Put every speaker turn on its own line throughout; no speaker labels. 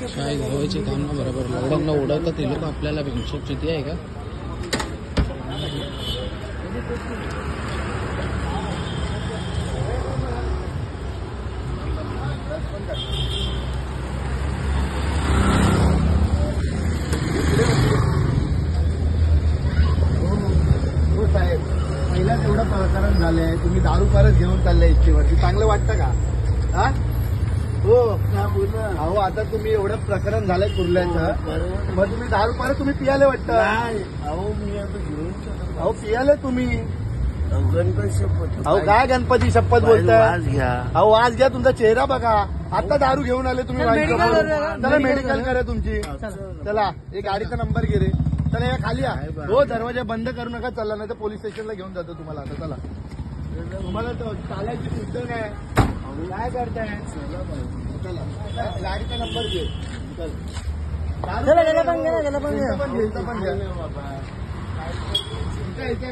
काय घावायचे काम ना बरोबर लवडांना उडवतात ते लोक आपल्याला भीमशोप किती आहे का
पहिल्याच एवढं प्रकरण झालंय तुम्ही दारू परत घेऊन चाललाय इच्छेवरती चांगलं वाटतं का हा हो अहो आता तुम्ही एवढं प्रकरण झालंय कुर्ल्याचं मग तुम्ही दारू परत तुम्ही पियाले वाटतं अहो मी आता घेऊन अहो पियाले तुम्ही गणपती शपथ अहो काय गणपती शपथ बोलताय अहो आज घ्या तुमचा चेहरा बघा आता दारू घेऊन आले तुम्ही चला मेडिकल करा तुमची चला हे गाडीचा नंबर घे रे चला या खाली या हो दरवाजा बंद करू नका चला नाही तर पोलीस स्टेशनला घेऊन जातो तुम्हाला आता चला तुम्हाला चालायची सुद्धा नाही काय करताय चला गाडीचा नंबर घे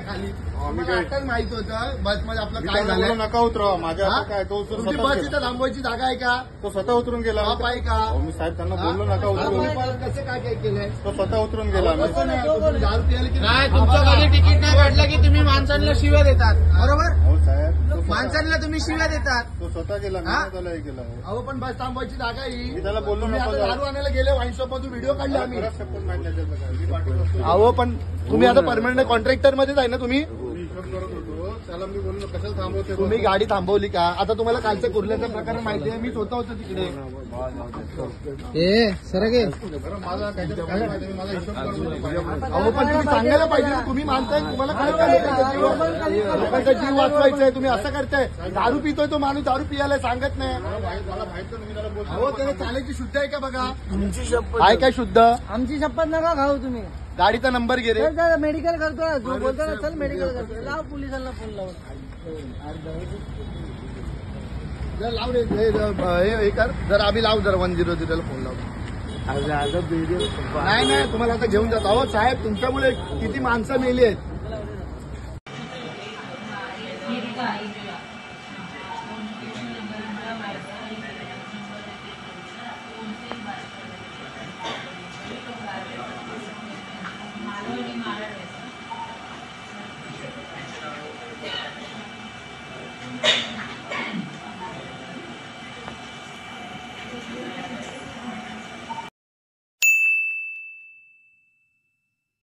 खाली आताच माहित होतं बस मध्ये आपलं काय झालं
नका उतरवा माझ्या काय तो
तुमची बस इथं थांबवायची जागा आहे का
तो स्वतः उतरून गेला
आहे का
मी साहेब त्यांना बोललो नका उतरून
कसं काय काय केलंय
तो स्वतः उतरून गेला
कसं नाही दारू प्यायला की
नाही तुमचं कधी तिकीट नाही काढलं की तुम्ही माणसांना शिव्या देतात बरोबर
हो साहेब
माणसांना तुम्ही शिव्या देतात
तो स्वतः गेला मी त्याला हे केला
अहो पण बस थांबवायची जागा आहे
मी त्याला बोललो
तुम्ही
नको
आता दारू आणायला गेले वाईन शॉप मधून व्हिडिओ काढले आम्ही
शपथ मांडल्या मी पाठवतो
अहो पण तुम्ही आता परमनंट कॉन्ट्रॅक्टर मध्येच आहे ना तुम्ही
करत होतो त्याला मी बोललो कशाला थांबवते
तुम्ही गाडी थांबवली का आता तुम्हाला कालचं कुर्ल्याचं प्रकरण माहिती आहे मी स्वतः होतो तिकडे
सर गे
माझा काहीतरी काय माहिती माझा हिशोब करतो
अहो पण तुम्ही सांगायला पाहिजे ना तुम्ही मानताय तुम्हाला काय लोकांचा जीव वाचवायचा आहे तुम्ही असं करताय दारू पितोय तो माणूस दारू पियाला सांगत नाही
मला माहित मी त्याला बोलतो
हो त्याला चालायची शुद्ध आहे का बघा तुमची शपथ आहे काय शुद्ध
आमची शपथ नका खाऊ तुम्ही
गाडीचा नंबर घे रे
मेडिकल करतो ना जो बोलतो ना चल मेडिकल करतो लाव पोलिसांना फोन लावून
जर लाव रे हे कर जर आम्ही लाव जर 100 ला फोन लाव नाही नाही तुम्हाला आता घेऊन जातो अहो साहेब तुमच्यामुळे किती माणसं मेली आहेत
मालवणी महाराष्ट्र